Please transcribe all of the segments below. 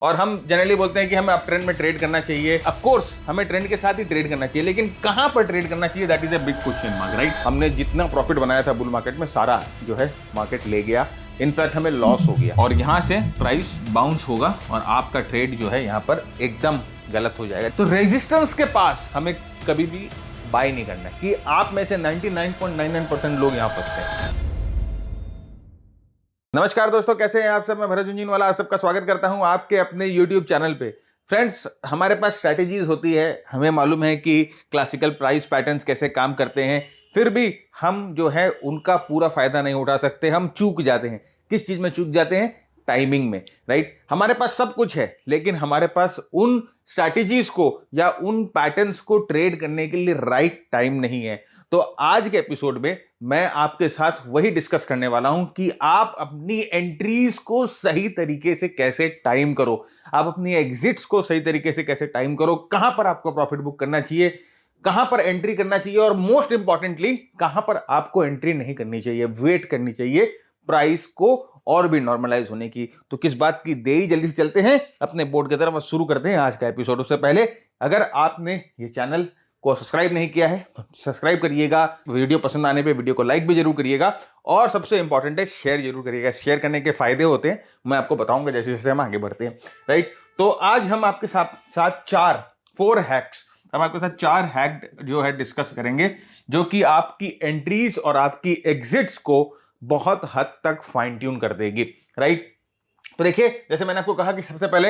और हम जनरली बोलते हैं कि हमें अप ट्रेंड में ट्रेड करना चाहिए। ऑफ कोर्स हमें ट्रेंड के साथ ही ट्रेड करना चाहिए, लेकिन कहां पर ट्रेड करना चाहिए, that is a big question mark, right. हमने जितना प्रॉफिट बनाया था बुल मार्केट में सारा जो है मार्केट ले गया, इनफैक्ट हमें लॉस हो गया और यहां से प्राइस बाउंस होगा और आपका ट्रेड जो है यहां पर एकदम गलत हो जाएगा। तो रेजिस्टेंस के पास हमें कभी भी बाय नहीं करना है कि आप में से 99.99% लोग यहां फंसते हैं। नमस्कार दोस्तों, कैसे हैं आप सब। मैं भरत झुंझुनवाला आप सबका स्वागत करता हूं आपके अपने YouTube चैनल पे। फ्रेंड्स, हमारे पास स्ट्रैटेजीज होती है, हमें मालूम है कि क्लासिकल प्राइस पैटर्न्स कैसे काम करते हैं, फिर भी हम जो है उनका पूरा फायदा नहीं उठा सकते। हम चूक जाते हैं। किस चीज में चूक जाते हैं? टाइमिंग में, राइट। हमारे पास सब कुछ है, लेकिन हमारे पास उन स्ट्रैटेजीज को या उन पैटर्न्स को ट्रेड करने के लिए राइट टाइम नहीं है। तो आज के एपिसोड में मैं आपके साथ वही डिस्कस करने वाला हूं कि आप अपनी एंट्रीज को सही तरीके से कैसे टाइम करो, आप अपनी एग्जिट्स को सही तरीके से कैसे टाइम करो, कहां पर आपको प्रॉफिट बुक करना चाहिए, कहां पर एंट्री करना चाहिए और मोस्ट इंपॉर्टेंटली कहां पर आपको एंट्री नहीं करनी चाहिए, वेट करनी चाहिए प्राइस को और भी नॉर्मलाइज होने की। तो किस बात की देरी, जल्दी से चलते हैं अपने बोर्ड की तरफ, शुरू करते हैं आज का एपिसोड। उससे पहले अगर आपने ये चैनल को सब्सक्राइब नहीं किया है तो सब्सक्राइब करिएगा, वीडियो पसंद आने पे वीडियो को लाइक भी जरूर करिएगा और सबसे इंपॉर्टेंट है शेयर जरूर करिएगा। शेयर करने के फायदे होते हैं, मैं आपको बताऊंगा जैसे जैसे हम आगे बढ़ते हैं, राइट। तो आज हम आपके साथ फोर हैक्स, हम आपके साथ 4 हैक जो है डिस्कस करेंगे, जो कि आपकी एंट्रीज और आपकी एग्जिट्स को बहुत हद तक फाइन ट्यून कर देगी, राइट। तो देखिए, जैसे मैंने आपको कहा कि सबसे पहले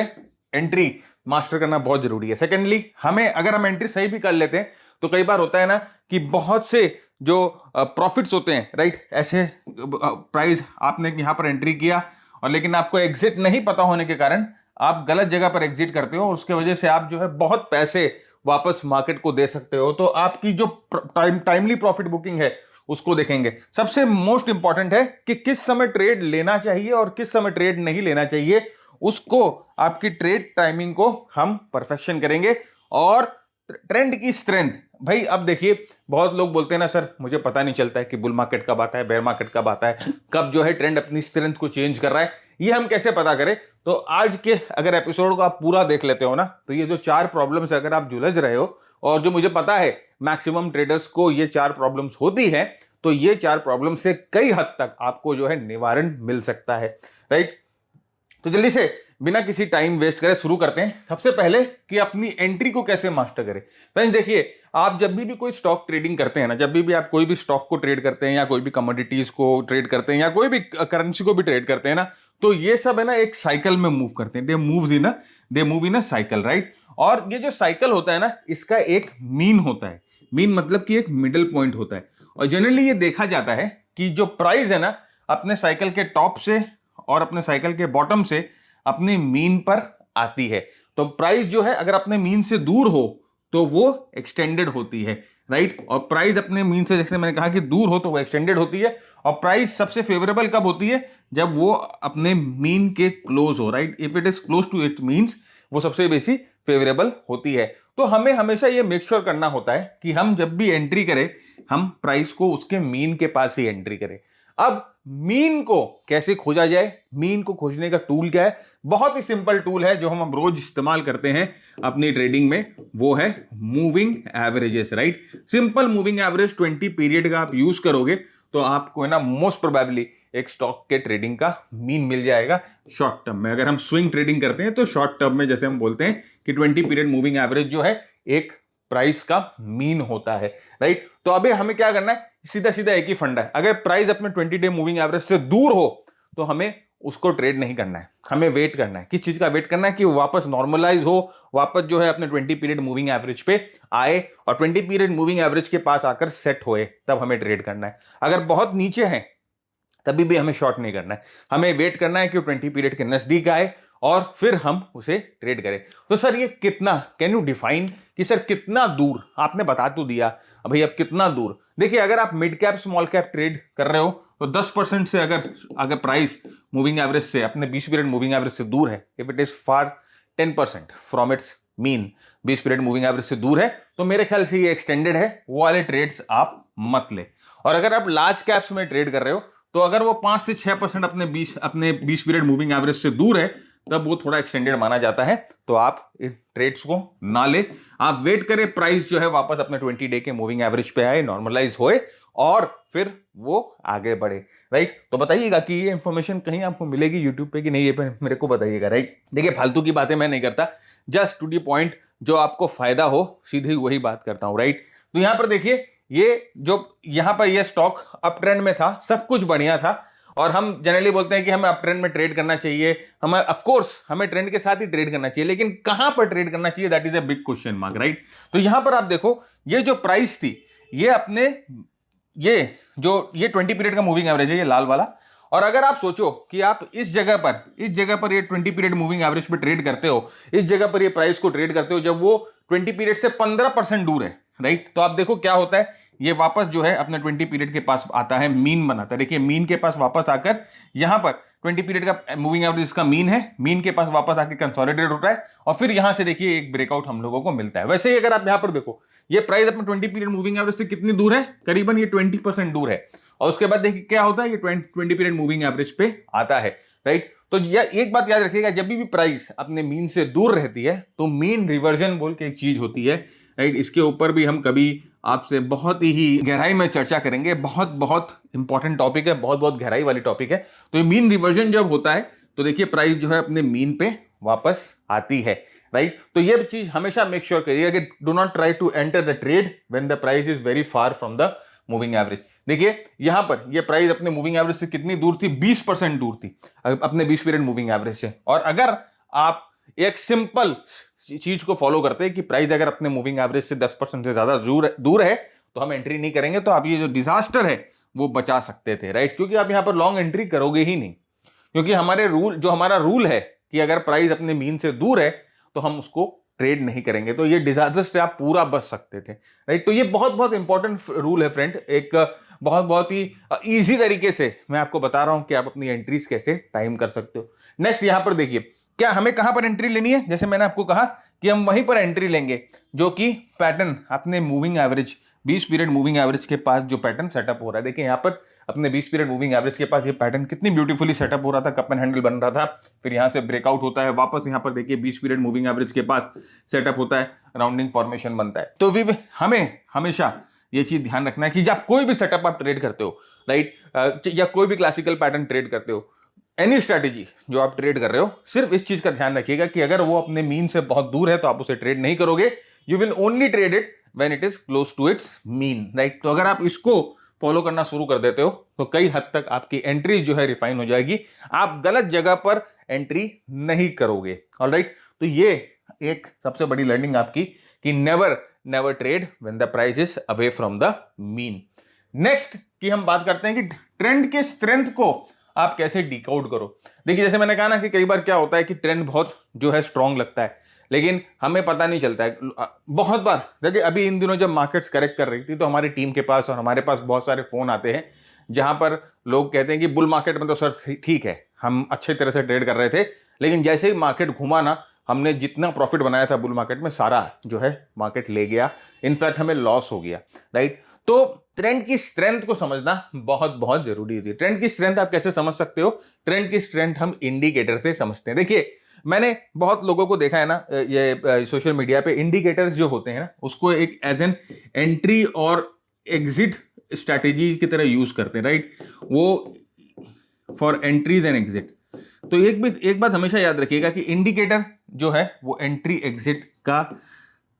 एंट्री मास्टर करना बहुत जरूरी है। सेकेंडली, हमें अगर हम एंट्री सही भी कर लेते हैं तो कई बार होता है ना कि बहुत से जो प्रॉफिट्स होते हैं, राइट, ऐसे प्राइस आपने यहां पर एंट्री किया और लेकिन आपको एग्जिट नहीं पता होने के कारण आप गलत जगह पर एग्जिट करते हो और उसके वजह से आप जो है बहुत पैसे वापस मार्केट को दे सकते हो। तो आपकी जो टाइमली प्रॉफिट बुकिंग है उसको देखेंगे। सबसे मोस्ट इंपॉर्टेंट है कि किस समय ट्रेड लेना चाहिए और किस समय ट्रेड नहीं लेना चाहिए, उसको आपकी ट्रेड टाइमिंग को हम परफेक्शन करेंगे। और ट्रेंड की स्ट्रेंथ, भाई अब देखिए, बहुत लोग बोलते हैं ना सर मुझे पता नहीं चलता है कि बुल मार्केट कब आता है, बेयर मार्केट कब आता है, कब जो है ट्रेंड अपनी स्ट्रेंथ को चेंज कर रहा है, ये हम कैसे पता करें। तो आज के अगर एपिसोड को आप पूरा देख लेते हो ना, तो ये जो 4 प्रॉब्लम्स अगर आप जुलझ रहे हो, और जो मुझे पता है मैक्सिमम ट्रेडर्स को ये 4 प्रॉब्लम्स होती है, तो ये 4 प्रॉब्लम से कई हद तक आपको जो है निवारण मिल सकता है, राइट। तो जल्दी से बिना किसी टाइम वेस्ट करे शुरू करते हैं। सबसे पहले कि अपनी एंट्री को कैसे मास्टर करें। फ्रेंड्स देखिए, आप जब भी कोई स्टॉक ट्रेडिंग करते हैं ना, जब भी आप कोई भी स्टॉक को ट्रेड करते हैं या कोई भी कमोडिटीज को ट्रेड करते हैं या कोई भी करेंसी को भी ट्रेड करते हैं ना, तो ये सब है ना एक साइकिल में मूव करते हैं। They move in a cycle, right. और ये जो साइकिल होता है ना, इसका एक मीन होता है। मीन मतलब कि एक मिडिल पॉइंट होता है। और जनरली ये देखा जाता है कि जो प्राइस है ना, अपने साइकिल के टॉप से और अपने साइकिल के बॉटम से अपने मीन पर आती है। तो प्राइस जो है अगर अपने मीन से दूर हो तो वो एक्सटेंडेड होती है, राइट। और प्राइस अपने मीन से, जैसे मैंने कहा कि दूर हो तो वो एक्सटेंडेड होती है। और प्राइस सबसे फेवरेबल कब होती है? जब वो अपने मीन के क्लोज हो, right. If it is close to it means वो सबसे बेसी फेवरेबल होती है। तो हमें हमेशा ये मेक श्योर करना होता है कि हम जब भी एंट्री करें, हम प्राइस को उसके मीन के पास ही एंट्री करें। अब मीन को कैसे खोजा जाए? मीन को खोजने का टूल क्या है? बहुत ही सिंपल टूल है जो हम रोज इस्तेमाल करते हैं अपनी ट्रेडिंग में, वो है moving averages, right. Simple moving average 20 period का आप यूज करोगे तो आपको है ना मोस्ट प्रोबेबली एक स्टॉक के ट्रेडिंग का मीन मिल जाएगा शॉर्ट टर्म में। अगर हम स्विंग ट्रेडिंग करते हैं तो शॉर्ट टर्म में जैसे हम बोलते हैं कि 20 पीरियड मूविंग एवरेज जो है एक प्राइस का मीन होता है, राइट। तो अभी हमें क्या करना है? सीधा सीधा एक ही फंडा है। अगर प्राइस अपने 20 डे मूविंग एवरेज से दूर हो तो हमें उसको ट्रेड नहीं करना है, हमें वेट करना है। किस चीज का वेट करना है? कि वो वापस नॉर्मलाइज हो, वापस जो है अपने 20 पीरियड मूविंग एवरेज पे आए और 20 पीरियड मूविंग एवरेज के पास आकर सेट होए, तब हमें ट्रेड करना है। अगर बहुत नीचे है तभी भी हमें शॉर्ट नहीं करना है, हमें वेट करना है कि 20 पीरियड के नजदीक आए और फिर हम उसे ट्रेड करें। तो सर ये कितना, कैन यू डिफाइन कि सर कितना दूर? आपने बता तो दिया, भाई अब कितना दूर? देखिए, अगर आप mid cap small cap trade कर रहे हो तो 10% से अगर प्राइस मूविंग एवरेज से, अपने 20 पीरियड मूविंग एवरेज से दूर है, if it is far 10% from its mean, 20 period moving average से दूर है, तो मेरे ख्याल से ये एक्सटेंडेड है, वो वाले ट्रेड्स आप मत ले। और अगर आप लार्ज कैप्स में ट्रेड कर रहे हो तो अगर वो 5 से 6% अपने 20 पीरियड मूविंग एवरेज से दूर है, तब वो थोड़ा एक्सटेंडेड माना जाता है। तो आप इन ट्रेड्स को ना ले, आप वेट करें प्राइस जो है वापस अपने 20 डे के मूविंग एवरेज पे आए, नॉर्मलाइज होए और फिर वो आगे बढ़े, राइट। तो बताइएगा कि ये इंफॉर्मेशन कहीं आपको मिलेगी यूट्यूब पे कि नहीं, ये मेरे को बताइएगा, राइट। देखिए फालतू की बातें मैं नहीं करता, जस्ट टू दी पॉइंट, जो आपको फायदा हो सीधी वही बात करता हूं, राइट। तो यहां पर देखिए ये जो यहां पर ये स्टॉक अप ट्रेंड में था, सब कुछ बढ़िया था, और हम जनरली बोलते हैं कि हमें अप ट्रेंड में ट्रेड करना चाहिए, हमें ऑफ कोर्स हमें ट्रेंड के साथ ही ट्रेड करना चाहिए, लेकिन कहां पर ट्रेड करना चाहिए, that is a big question mark, right. तो यहां पर आप देखो ये जो प्राइस थी, ये अपने ये 20 पीरियड का मूविंग एवरेज है, ये लाल वाला। और अगर आप सोचो कि आप इस जगह पर ये 20 पीरियड मूविंग एवरेज पे ट्रेड करते हो, इस जगह पर ये प्राइस को ट्रेड करते हो जब वो 20 पीरियड से 15% दूर है, राइट। तो आप देखो क्या होता है, ये वापस जो है अपने 20 पीरियड के पास आता है, मीन बनाता है। देखिए मीन के पास वापस आकर यहां पर 20 पीरियड का मूविंग एवरेज इसका मीन है, मीन के पास वापस आकर कंसोलिडेट होता है, और फिर यहां से देखिए एक ब्रेकआउट हम लोगों को मिलता है। वैसे ही अगर आप यहां पर देखो ये प्राइस अपने 20 पीरियड मूविंग एवरेज से कितनी दूर है, करीबन ये 20% दूर है, और उसके बाद देखिए क्या होता है, ये 20 पीरियड मूविंग एवरेज पे आता है, राइट। तो एक बात याद रखिएगा, जब भी प्राइस अपने मीन से दूर रहती है तो मीन रिवर्जन बोल के एक चीज होती है, राइट। इसके ऊपर भी हम कभी आपसे बहुत ही गहराई में चर्चा करेंगे, बहुत इंपॉर्टेंट टॉपिक है, बहुत गहराई वाली टॉपिक है। तो ये मीन रिवर्जन जब होता है तो देखिए प्राइस जो है अपने मीन पे वापस आती है, राइट। तो ये चीज हमेशा मेक श्योर करिएगा कि do not try to enter the trade when the price is very far from the moving average. देखिए यहां पर ये प्राइस अपने मूविंग एवरेज से कितनी दूर थी, 20% दूर थी अपने 20 पीरियड मूविंग एवरेज से। और अगर आप एक सिंपल चीज को फॉलो करते हैं कि प्राइस अगर अपने मूविंग एवरेज से 10% से ज्यादा दूर है तो हम एंट्री नहीं करेंगे, तो आप ये जो डिजास्टर है वो बचा सकते थे, राइट। क्योंकि आप यहां पर लॉन्ग एंट्री करोगे ही नहीं, क्योंकि हमारा रूल है कि अगर प्राइस अपने मीन से दूर है तो हम उसको ट्रेड नहीं करेंगे, तो ये डिजास्टर से आप पूरा बच सकते थे, राइट। तो ये बहुत इंपॉर्टेंट रूल है फ्रेंड, एक बहुत ही इजी तरीके से मैं आपको बता रहा हूं कि आप अपनी एंट्रीज कैसे टाइम कर सकते हो। नेक्स्ट यहां पर देखिए क्या हमें कहां पर एंट्री लेनी है, जैसे मैंने आपको कहा कि हम वहीं पर एंट्री लेंगे जो कि पैटर्न अपने moving average 20 period moving average के पास जो पैटर्न सेटअप हो रहा है। देखिए यहां पर अपने 20 पीरियड मूविंग एवरेज के पास ये पैटर्न कितनी ब्यूटीफुली सेटअप हो रहा था, कप एंड हैंडल बन रहा था, फिर यहां से ब्रेकआउट होता है, वापस यहां पर देखिए 20 पीरियड मूविंग एवरेज के पास सेटअप होता है, राउंडिंग फॉर्मेशन बनता है। तो भी हमें हमेशा ये चीज ध्यान रखना है कि जब कोई भी सेटअप आप ट्रेड करते हो, राइट, या कोई भी क्लासिकल पैटर्न ट्रेड करते हो, एनी स्ट्रैटेजी जो आप ट्रेड कर रहे हो, सिर्फ इस चीज का ध्यान रखिएगा कि अगर वो अपने मीन से बहुत दूर है तो आप उसे ट्रेड नहीं करोगे, you will only trade it when it is close to its mean, right. तो अगर आप इसको फॉलो करना शुरू कर देते हो तो कई हद तक आपकी एंट्री जो है रिफाइन हो जाएगी, आप गलत जगह पर एंट्री नहीं करोगे, ऑलराइट। तो ये एक सबसे बड़ी लर्निंग आपकी कि never trade when the price is away from the mean. Next की हम बात करते हैं कि ट्रेंड के स्ट्रेंथ को आप कैसे डिकोड करो। देखिए जैसे मैंने कहा ना कि कई बार क्या होता है कि ट्रेंड बहुत जो है स्ट्रांग लगता है, लेकिन हमें पता नहीं चलता है। बहुत बार देखिए अभी इन दिनों जब मार्केट्स करेक्ट कर रही थी तो हमारी टीम के पास और हमारे पास बहुत सारे फोन आते हैं जहां पर लोग कहते हैं कि बुल मार्केट में तो सर ठीक है, हम अच्छे तरह से ट्रेड कर रहे थे, लेकिन जैसे ही मार्केट घुमा ना, हमने जितना प्रॉफिट बनाया था बुल मार्केट में सारा जो है मार्केट ले गया, इनफैक्ट हमें लॉस हो गया, राइट। तो ट्रेंड की स्ट्रेंथ को समझना बहुत जरूरी है। ट्रेंड की स्ट्रेंथ आप कैसे समझ सकते हो, ट्रेंड की स्ट्रेंथ हम इंडिकेटर से समझते हैं। देखिए मैंने बहुत लोगों को देखा है ना, ये सोशल मीडिया पे इंडिकेटर्स जो होते हैं ना उसको एक एज एन एंट्री और एग्जिट स्ट्रैटेजी की तरह यूज करते हैं, राइट, वो फॉर एंट्रीज एंड एग्जिट। तो एक बात हमेशा याद रखिएगा कि इंडिकेटर जो है वो एंट्री एग्जिट का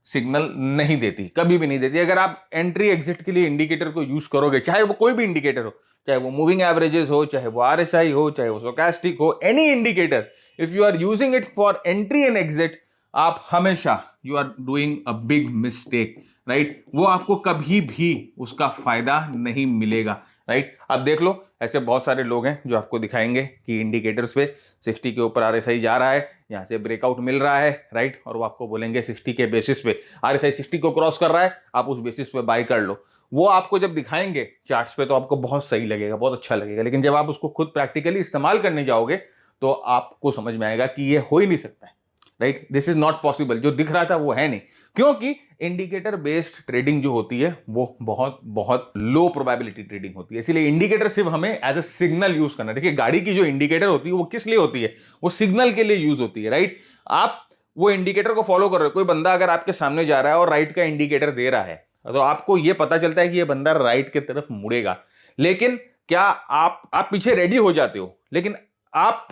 सिग्नल नहीं देती, कभी भी नहीं देती। अगर आप एंट्री एग्जिट के लिए इंडिकेटर को यूज करोगे, चाहे वो कोई भी इंडिकेटर हो, चाहे वो मूविंग एवरेजेस हो, चाहे वो आरएसआई हो, चाहे वो स्टोचैस्टिक हो, any indicator, if you are using it for entry and exit, आप हमेशा you are doing a big mistake, right. वो आपको कभी भी उसका फायदा नहीं मिलेगा, राइट। आप देख लो ऐसे बहुत सारे लोग हैं जो आपको दिखाएंगे कि इंडिकेटर्स पे 60 के ऊपर आरएसआई जा रहा है, यहां से ब्रेकआउट मिल रहा है, राइट, और वो आपको बोलेंगे 60 के बेसिस पे आरएसआई 60 को क्रॉस कर रहा है, आप उस बेसिस पे बाय कर लो। वो आपको जब दिखाएंगे चार्ट्स पे तो आपको बहुत सही लगेगा, बहुत अच्छा लगेगा, लेकिन जब आप उसको खुद प्रैक्टिकली इस्तेमाल करने जाओगे तो आपको समझ में आएगा कि ये हो ही नहीं सकता है, right, this is not possible. जो दिख रहा था वो है नहीं, क्योंकि इंडिकेटर बेस्ड ट्रेडिंग जो होती है वो बहुत बहुत लो प्रोबेबिलिटी ट्रेडिंग होती है। इसीलिए इंडिकेटर सिर्फ हमें एज अ सिग्नल यूज करना है। देखिए, गाड़ी की जो इंडिकेटर होती है वो किस लिए होती है? वो सिग्नल के लिए यूज होती है, राइट। आप वो इंडिकेटर को फॉलो कर रहे हो। कोई बंदा अगर आपके सामने जा रहा है और राइट का इंडिकेटर दे रहा है, तो आपको ये पता चलता है कि ये बंदा राइट की तरफ मुड़ेगा। लेकिन क्या आप पीछे रेडी हो जाते हो, लेकिन आप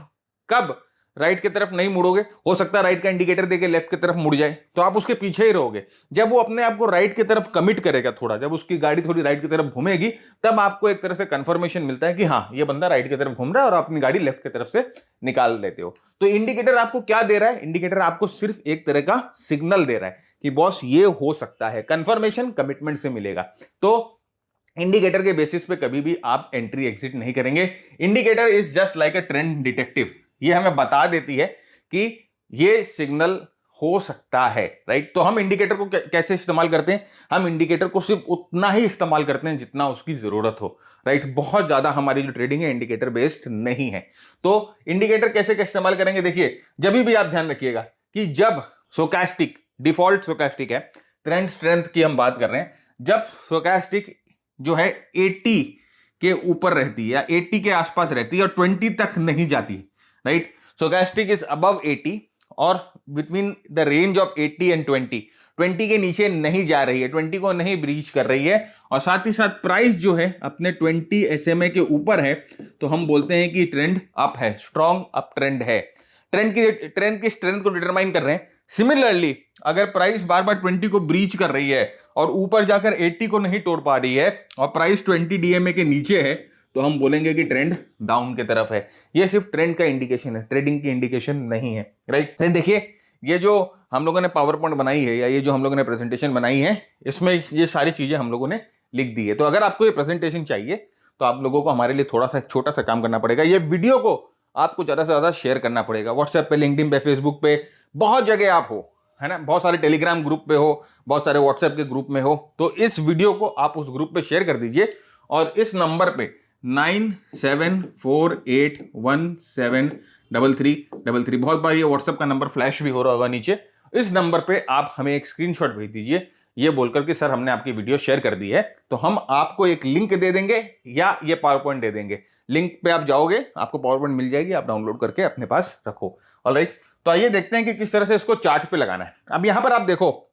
कब राइट की तरफ नहीं मुड़ोगे? हो सकता है राइट का इंडिकेटर देके लेफ्ट की तरफ मुड़ जाए, तो आप उसके पीछे ही रहोगे। जब वो अपने आप को राइट की तरफ कमिट करेगा थोड़ा, जब उसकी गाड़ी थोड़ी राइट की तरफ घूमेगी, तब आपको एक तरह से कंफर्मेशन मिलता है कि हाँ, ये बंदा राइट की तरफ घूम रहा है, और आप अपनी गाड़ी लेफ्ट की तरफ से निकाल लेते हो। तो इंडिकेटर आपको क्या दे रहा है? इंडिकेटर आपको सिर्फ एक तरह का सिग्नल दे रहा है कि बॉस ये हो सकता है। कंफर्मेशन कमिटमेंट से मिलेगा। तो इंडिकेटर के बेसिस पे कभी भी आप एंट्री एग्जिट नहीं करेंगे। Indicator is just like a trend detective. ये हमें बता देती है कि ये सिग्नल हो सकता है, राइट। तो हम इंडिकेटर को कैसे इस्तेमाल करते हैं? हम इंडिकेटर को सिर्फ उतना ही इस्तेमाल करते हैं जितना उसकी जरूरत हो, राइट। बहुत ज्यादा हमारी जो ट्रेडिंग है इंडिकेटर बेस्ड नहीं है। तो इंडिकेटर कैसे इस्तेमाल करेंगे? देखिए, जब भी आप ध्यान रखिएगा कि जब स्टोचैस्टिक, डिफॉल्ट स्टोचैस्टिक है, ट्रेंड स्ट्रेंथ की हम बात कर रहे हैं, जब स्टोचैस्टिक जो है 80 के ऊपर रहती है या 80 के आसपास रहती है और 20 तक नहीं जाती, राइट। स्टोचैस्टिक इज अबव 80 और between the range of 80 and 20 के नीचे नहीं जा रही है, 20 को नहीं ब्रीच कर रही है, और साथ ही साथ प्राइस जो है अपने 20 SMA के ऊपर है, तो हम बोलते हैं कि ट्रेंड अप है, स्ट्रॉन्ग अप ट्रेंड है। ट्रेंड की स्ट्रेंथ को डिटरमाइन कर रहे हैं। सिमिलरली अगर प्राइस बार बार 20 को ब्रीच कर रही है और ऊपर जाकर 80 को नहीं तोड़ पा रही है और प्राइस 20 DMA के नीचे है, तो हम बोलेंगे कि ट्रेंड डाउन की तरफ है। ये सिर्फ ट्रेंड का इंडिकेशन है, ट्रेडिंग की इंडिकेशन नहीं है, राइट। देखिए, ये जो हम लोगों ने पावर पॉइंट बनाई है या ये जो हम लोगों ने प्रेजेंटेशन बनाई है, इसमें ये सारी चीजें हम लोगों ने लिख दी है। तो अगर आपको ये प्रेजेंटेशन चाहिए तो आप लोगों को हमारे लिए थोड़ा सा छोटा सा काम करना पड़ेगा। ये वीडियो को आपको ज्यादा से ज्यादा शेयर करना पड़ेगा। व्हाट्सएप पे, लिंक्डइन पे, फेसबुक पे, बहुत जगह आप हो, है ना, बहुत सारे टेलीग्राम ग्रुप पे हो, बहुत सारे व्हाट्सएप के ग्रुप में हो, तो इस वीडियो को आप उस ग्रुप पे शेयर कर दीजिए। और इस नंबर पे 9748173333, बहुत बार ये व्हाट्सएप का नंबर फ्लैश भी हो रहा होगा नीचे, इस नंबर पे आप हमें एक स्क्रीनशॉट भेज दीजिए, ये बोलकर कि सर हमने आपकी वीडियो शेयर कर दी है। तो हम आपको एक लिंक दे देंगे या ये पावर पॉइंट दे देंगे। लिंक पे आप जाओगे, आपको पावर पॉइंट मिल जाएगी, आप डाउनलोड करके अपने पास रखो। ऑलराइट, तो आइए देखते हैं कि किस तरह से इसको चार्ट पे लगाना है। अब यहां पर आप देखो,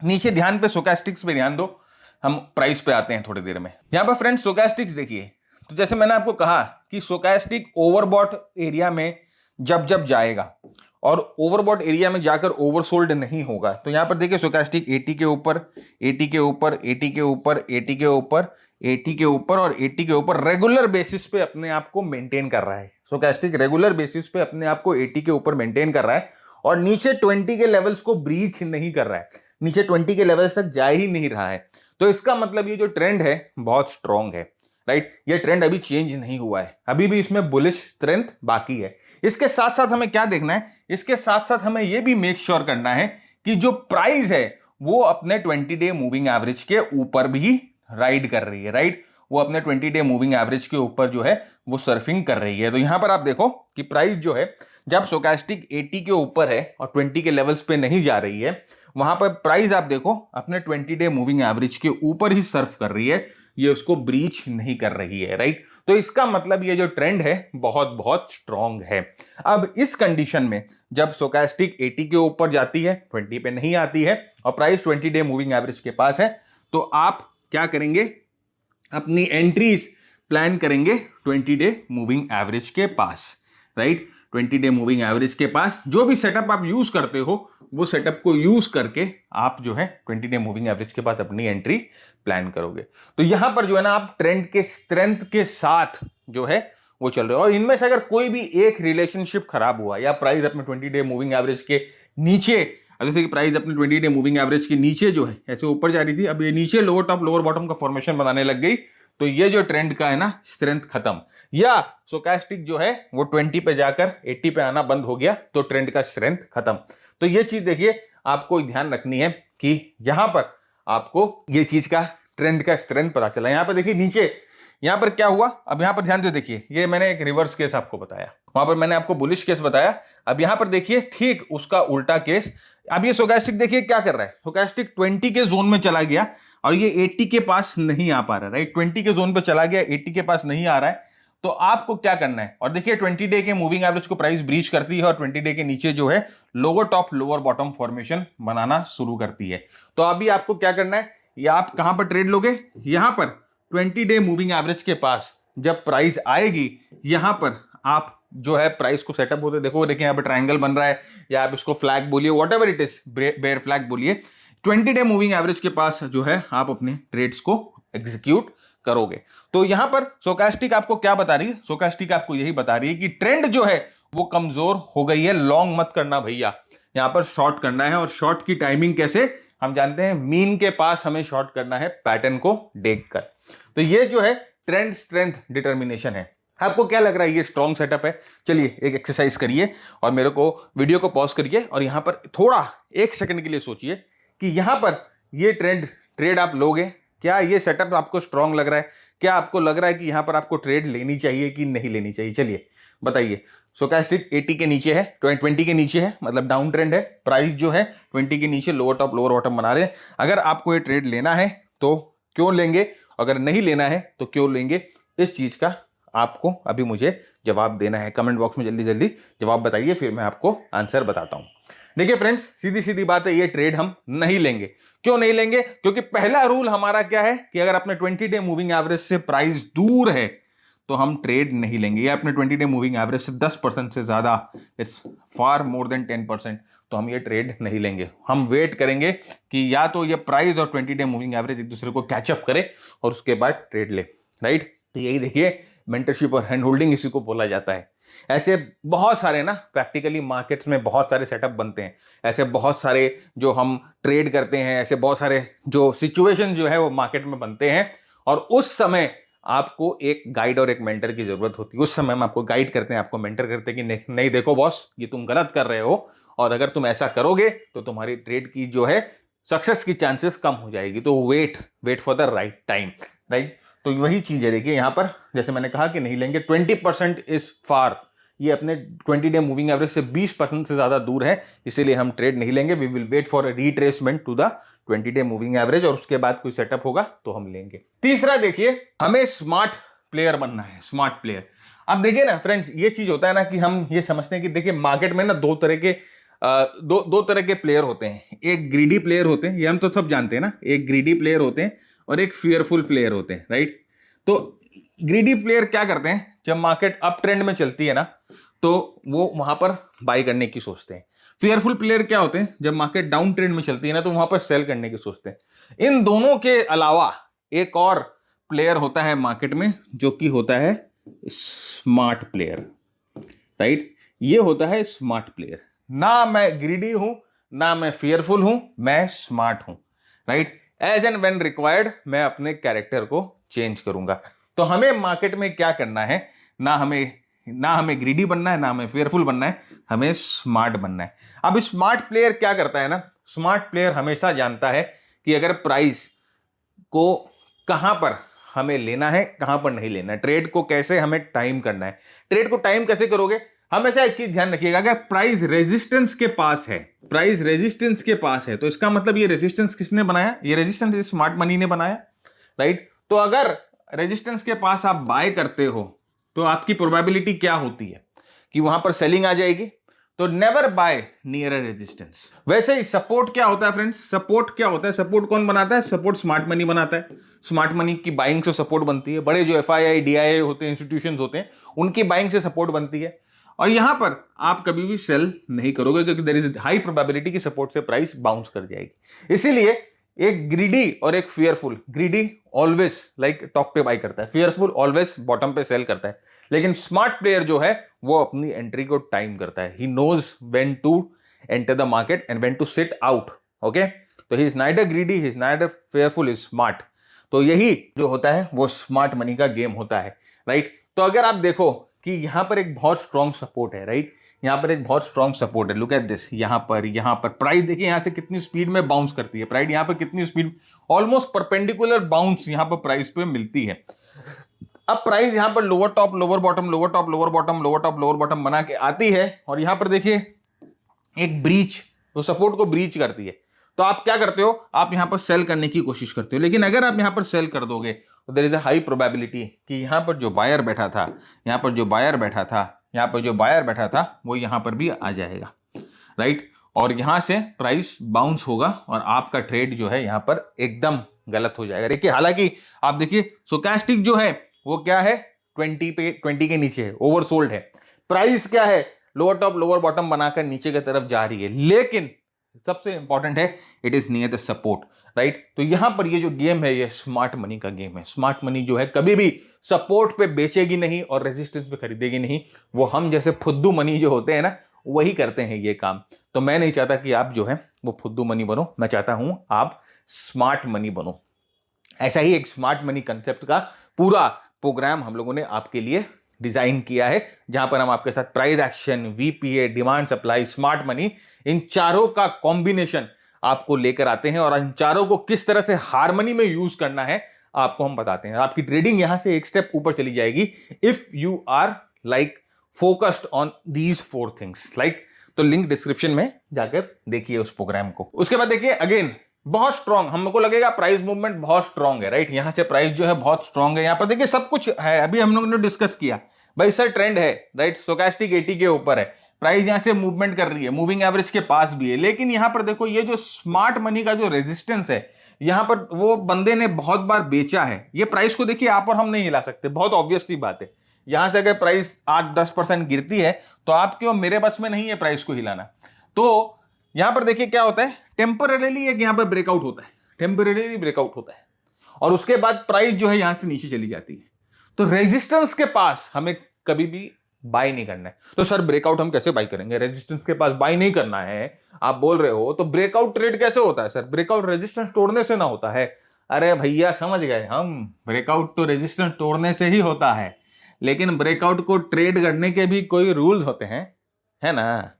नीचे ध्यान पे स्टोचैस्टिक्स पे ध्यान दो, हम प्राइस पे आते हैं थोड़ी देर में। यहां पर फ्रेंड्स स्टोचैस्टिक्स देखिए, तो जैसे मैंने आपको कहा कि स्टोचैस्टिक ओवरबॉट एरिया में जब जब जाएगा और ओवरबॉट एरिया में जाकर ओवरसोल्ड नहीं होगा, तो यहां पर देखिए स्टोचैस्टिक 80 के ऊपर, 80 के ऊपर, 80 के ऊपर, 80 के ऊपर, 80 के ऊपर और 80 के ऊपर रेगुलर बेसिस पे अपने आप को मेंटेन कर रहा है। स्टोचैस्टिक रेगुलर बेसिस पे अपने आप को 80 के ऊपर मेंटेन कर रहा है और नीचे 20 के लेवल्स को ब्रीच नहीं कर रहा है, नीचे 20 के लेवल्स तक जा ही नहीं रहा है। तो इसका मतलब ये जो ट्रेंड है बहुत स्ट्रॉन्ग है, राइट। ये ट्रेंड अभी चेंज नहीं हुआ है, अभी भी इसमें बुलिश स्ट्रेंथ बाकी है। इसके साथ साथ हमें क्या देखना है? इसके साथ साथ हमें यह भी मेक श्योर करना है कि जो प्राइस है वो अपने 20 डे मूविंग एवरेज के ऊपर भी राइड कर रही है, राइट। वो अपने 20 डे मूविंग एवरेज के ऊपर जो है वो सर्फिंग कर रही है। तो यहां पर आप देखो कि प्राइस जो है जब स्टोचैस्टिक 80 के ऊपर है और 20 के लेवल्स पे नहीं जा रही है, वहां पर प्राइस आप देखो अपने 20 डे मूविंग एवरेज के ऊपर ही सर्फ कर रही है, ये उसको ब्रीच नहीं कर रही है, राइट। तो इसका मतलब ये जो ट्रेंड है बहुत बहुत स्ट्रॉन्ग है। अब इस कंडीशन में जब स्टोचैस्टिक 80 के ऊपर जाती है, 20 पे नहीं आती है और प्राइस 20 डे मूविंग एवरेज के पास है, तो आप क्या करेंगे? अपनी एंट्रीज प्लान करेंगे 20 डे मूविंग एवरेज के पास, राइट। 20 डे मूविंग एवरेज के पास जो भी सेटअप आप यूज करते हो वो सेटअप को यूज करके आप जो है 20 डे मूविंग एवरेज के पास अपनी एंट्री प्लान करोगे। तो यहां पर जो है ना आप ट्रेंड के स्ट्रेंथ के साथ जो है वो चल रहे हो, और इनमें से अगर कोई भी एक रिलेशनशिप खराब हुआ या प्राइस अपने 20 डे मूविंग एवरेज के नीचे, जैसे कि प्राइस अपने 20 डे मूविंग एवरेज के नीचे जो है ऐसे ऊपर जा रही थी, अब ये नीचे लोअर टॉप लोअर बॉटम का फॉर्मेशन बनाने लग गई, तो ये जो ट्रेंड का है ना स्ट्रेंथ खत्म, या स्टोचैस्टिक जो है वो 20 पे जाकर 80 पे आना बंद हो गया, तो ट्रेंड का स्ट्रेंथ खत्म। तो ये चीज देखिए आपको ध्यान रखनी है कि यहां पर आपको ये चीज का ट्रेंड का स्ट्रेंथ पता चला। यहां पर देखिए नीचे यहां पर क्या हुआ, अब यहां पर ध्यान से देखिए, ये मैंने एक रिवर्स केस आपको बताया, वहां पर मैंने आपको बुलिश केस बताया। अब यहां पर देखिए ठीक उसका उल्टा केस। अब ये स्टोचैस्टिक देखिए क्या कर रहा है, स्टोचैस्टिक 20 के जोन में चला गया और ये 80 के पास नहीं आ पा रहा है, राइट। 20 के जोन पे चला गया, 80 के पास नहीं आ रहा है, तो आपको क्या करना है, और देखिए 20 डे के मूविंग एवरेज को प्राइस ब्रीच करती है और 20 डे के नीचे जो है lower top lower bottom formation बनाना शुरू करती है। तो अभी आपको क्या करना है, ये आप कहां पर ट्रेड लोगे, यहां पर 20 डे मूविंग एवरेज के पास जब प्राइस आएगी, यहां पर आप जो है प्राइस को सेटअप होते देखो, देखिए यहां पर ट्रायंगल बन रहा है, या आप इसको फ्लैग बोलिए, whatever it is, bear flag बोलिए। 20 डे मूविंग एवरेज के पास जो है आप अपने ट्रेड्स को एग्जीक्यूट करोगे। तो यहां पर स्टोचैस्टिक आपको क्या बता रही है, स्टोचैस्टिक आपको यही बता रही है कि ट्रेंड जो है वो कमजोर हो गई है, लॉन्ग मत करना भैया, यहां पर शॉर्ट करना है। और शॉर्ट की टाइमिंग कैसे, हम जानते हैं मीन के पास हमें शॉर्ट करना है पैटर्न को देखकर। तो ये जो है ट्रेंड स्ट्रेंथ डिटर्मिनेशन है। आपको क्या लग रहा है ये स्ट्रॉन्ग सेटअप है? चलिए एक एक्सरसाइज करिए और मेरे को वीडियो को पॉज करिए और यहां पर थोड़ा 1 सेकंड के लिए सोचिए कि यहां पर ये ट्रेड आप लोगे क्या, ये सेटअप आपको स्ट्रॉन्ग लग रहा है? क्या आपको लग रहा है कि यहां पर आपको ट्रेड लेनी चाहिए कि नहीं लेनी चाहिए? चलिए बताइए। स्टोचैस्टिक 80 के नीचे है, 20 के नीचे है, मतलब डाउन ट्रेंड है, प्राइस जो है 20 के नीचे लोअर टॉप लोअर बॉटम बना रहे हैं। अगर आपको ये ट्रेड लेना है तो क्यों लेंगे, अगर नहीं लेना है तो क्यों लेंगे, इस चीज का आपको अभी मुझे जवाब देना है। कमेंट बॉक्स में जल्दी जल्दी जवाब बताइए, फिर मैं आपको आंसर बताता हूं। देखिए फ्रेंड्स, सीधी सीधी बात है, ये ट्रेड हम नहीं लेंगे। क्यों नहीं लेंगे? क्योंकि पहला रूल हमारा क्या है कि अगर अपने 20 डे मूविंग एवरेज से प्राइस दूर है तो हम ट्रेड नहीं लेंगे। ये अपने 20 डे मूविंग एवरेज से 10% से ज्यादा, इट्स फार मोर देन 10%, तो हम ये ट्रेड नहीं लेंगे। हम वेट करेंगे कि या तो ये प्राइस और 20 डे मूविंग एवरेज एक दूसरे को कैचअप करे और उसके बाद ट्रेड ले, राइट। तो यही देखिए मेंटरशिप और हैंड होल्डिंग इसी को बोला जाता है। ऐसे बहुत सारे ना प्रैक्टिकली मार्केट्स में बहुत सारे सेटअप बनते हैं, ऐसे बहुत सारे जो हम ट्रेड करते हैं, ऐसे बहुत सारे जो सिचुएशन जो है वो मार्केट में बनते हैं, और उस समय आपको एक गाइड और एक मेंटर की जरूरत होती है। उस समय हम आपको गाइड करते हैं, आपको मेंटर करते हैं कि नहीं देखो बॉस, ये तुम गलत कर रहे हो, और अगर तुम ऐसा करोगे तो तुम्हारी ट्रेड की जो है सक्सेस की चांसेस कम हो जाएगी। तो wait for the right time, right. तो वही चीज है, देखिए यहां पर जैसे मैंने कहा कि नहीं लेंगे, 20% इज फार, ये अपने 20 डे मूविंग एवरेज से 20% से ज्यादा दूर है, इसीलिए हम ट्रेड नहीं लेंगे। We will wait for a retracement to the 20 day moving average, और उसके बाद कोई सेटअप होगा तो हम लेंगे। तीसरा देखिए, हमें स्मार्ट प्लेयर बनना है, स्मार्ट प्लेयर। अब देखिए ना फ्रेंड्स, ये चीज होता है ना कि हम ये समझते हैं कि देखिए मार्केट में ना दो तरह के प्लेयर होते हैं। एक ग्रीडी प्लेयर होते हैं, ये हम तो सब जानते हैं ना, एक ग्रीडी प्लेयर होते हैं और एक फियरफुल प्लेयर होते हैं, राइट। तो ग्रीडी प्लेयर क्या करते हैं, जब मार्केट अप ट्रेंड में चलती है ना तो वो वहां पर बाई करने की सोचते हैं। फियरफुल प्लेयर क्या होते हैं, जब मार्केट डाउन ट्रेंड में चलती है ना तो वहां पर सेल करने की सोचते हैं। इन दोनों के अलावा एक और प्लेयर होता है मार्केट में जो कि होता है स्मार्ट प्लेयर, राइट। ये होता है स्मार्ट प्लेयर। ना मैं ग्रीडी हूं, ना मैं फियरफुल हूं, मैं स्मार्ट हूं, right. As and when required मैं अपने कैरेक्टर को चेंज करूंगा। तो हमें मार्केट में क्या करना है, ना हमें ग्रीडी बनना है, ना हमें फेयरफुल बनना है, हमें स्मार्ट बनना है। अब स्मार्ट प्लेयर क्या करता है ना, स्मार्ट प्लेयर हमेशा जानता है कि अगर प्राइस को कहां पर हमें लेना है, कहां पर नहीं लेना है, ट्रेड को कैसे हमें टाइम करना है। ट्रेड को टाइम कैसे करोगे, हमेशा एक चीज ध्यान रखिएगा, अगर प्राइस रेजिस्टेंस के पास है, प्राइस रेजिस्टेंस के पास है, तो इसका मतलब ये रेजिस्टेंस किसने बनाया, ये रेजिस्टेंस स्मार्ट मनी ने बनाया, राइट। तो अगर रेजिस्टेंस के पास आप बाय करते हो तो आपकी प्रोबेबिलिटी क्या होती है कि वहां पर सेलिंग आ जाएगी। तो नेवर बाय नियर रेजिस्टेंस। वैसे ही सपोर्ट क्या होता है फ्रेंड्स, सपोर्ट क्या होता है, सपोर्ट कौन बनाता है, सपोर्ट स्मार्ट मनी बनाता है। स्मार्ट मनी की बाइंग से सपोर्ट बनती है, बड़े जो FII DII होते हैं, इंस्टीट्यूशंस होते हैं, उनकी बाइंग से सपोर्ट बनती है। और यहां पर आप कभी भी सेल नहीं करोगे क्योंकि देयर इज हाई प्रोबेबिलिटी कि सपोर्ट से प्राइस बाउंस कर जाएगी। इसीलिए एक ग्रीडी और एक fearful, greedy always like top पे बाय करता है, फियरफुल ऑलवेज बॉटम पे सेल करता है, लेकिन स्मार्ट प्लेयर जो है वो अपनी एंट्री को टाइम करता है। He knows when to enter the market and when to sit out, okay. तो he is neither greedy, he is neither fearful, is smart. तो यही जो होता है वो स्मार्ट मनी का गेम होता है, राइट। तो अगर आप देखो कि यहां पर एक बहुत स्ट्रॉन्ग सपोर्ट है, राइट, यहां पर एक बहुत स्ट्रॉन्ग सपोर्ट है, लुक एट दिस। यहां पर प्राइस देखिए यहां से कितनी स्पीड में बाउंस करती है, प्राइस यहां पर कितनी स्पीड, ऑलमोस्ट परपेंडिकुलर बाउंस यहां पर प्राइस पे मिलती है। अब प्राइस यहां पर lower top lower bottom lower top lower bottom lower top lower bottom बना के आती है, और यहां पर देखिए एक ब्रीच, वो सपोर्ट को ब्रीच करती है। तो आप क्या करते हो, आप यहां पर सेल करने की कोशिश करते हो, लेकिन अगर आप यहां पर सेल कर दोगे तो there is a high probability कि यहां पर जो बायर बैठा था, यहां पर जो बायर बैठा था, यहां पर जो बायर बैठा था, वो यहां पर भी आ जाएगा, राइट। और यहां से प्राइस बाउंस होगा और आपका ट्रेड जो है यहां पर एकदम गलत हो जाएगा। देखिए हालांकि आप देखिए स्टोचैस्टिक जो है वो क्या है, 20 के नीचे है, ओवरसोल्ड है। प्राइस क्या है, लोअर टॉप लोअर बॉटम बनाकर नीचे की तरफ जा रही है, लेकिन सबसे इंपॉर्टेंट है it is near the support, right. तो यहां पर ये जो गेम है ये स्मार्ट मनी का गेम है। स्मार्ट मनी जो है कभी भी सपोर्ट पे बेचेगी नहीं और रेजिस्टेंस पे खरीदेगी नहीं। वो हम जैसे फुद्दू मनी जो होते हैं ना, वही करते हैं ये काम। तो मैं नहीं चाहता कि आप जो है वो फुद्दू मनी बनो, मैं चाहता हूं आप स्मार्ट मनी बनो। ऐसा ही एक स्मार्ट मनी कंसेप्ट का पूरा प्रोग्राम हम लोगों ने आपके लिए डिजाइन किया है, जहां पर हम आपके साथ price action, VPA, demand supply, smart money, इन चारों का कॉम्बिनेशन आपको लेकर आते हैं, और इन चारों को किस तरह से हार्मनी में यूज करना है आपको हम बताते हैं। आपकी ट्रेडिंग यहां से एक स्टेप ऊपर चली जाएगी if you are like focused on these 4 things, like. तो लिंक डिस्क्रिप्शन में जाकर देखिए उस प्रोग्राम को। उसके बाद देखिए अगेन बहुत स्ट्रांग, हमको लगेगा प्राइस मूवमेंट बहुत स्ट्रांग है, राइट। यहां से प्राइस जो है बहुत स्ट्रांग है, यहां पर देखिए सब कुछ है, अभी हम लोगों ने डिस्कस किया भाई सर ट्रेंड है, राइट। स्टोचैस्टिक 80 के ऊपर है, प्राइस यहां से मूवमेंट कर रही है, मूविंग एवरेज के पास भी है, लेकिन यहां पर देखो ये जो स्मार्ट मनी का जो रेजिस्टेंस है, यहां पर वो बंदे ने बहुत बार बेचा है। ये प्राइस को देखिए आप और हम नहीं हिला सकते, बहुत ऑब्वियस सी बात है। यहां से अगर प्राइस 8-10% गिरती है तो आप क्यों, मेरे बस में नहीं है प्राइस को हिलाना। तो यहां पर देखिए क्या होता है, टेम्पररीली एक यहां पर ब्रेकआउट होता है, टेम्पररीली ब्रेकआउट होता है, और उसके बाद प्राइस जो है यहां से नीचे चली जाती है। तो रेजिस्टेंस के पास हमें कभी भी बाय नहीं करना है। तो सर ब्रेकआउट हम कैसे बाय करेंगे, रेजिस्टेंस के पास बाय नहीं करना है आप बोल रहे हो, तो ब्रेकआउट ट्रेड कैसे होता है सर, ब्रेकआउट रेजिस्टेंस तोड़ने से ना होता है। अरे भैया समझ गए हम, ब्रेकआउट तो रेजिस्टेंस तोड़ने से ही होता है, लेकिन ब्रेकआउट को ट्रेड करने के भी कोई रूल्स होते हैं, है ना,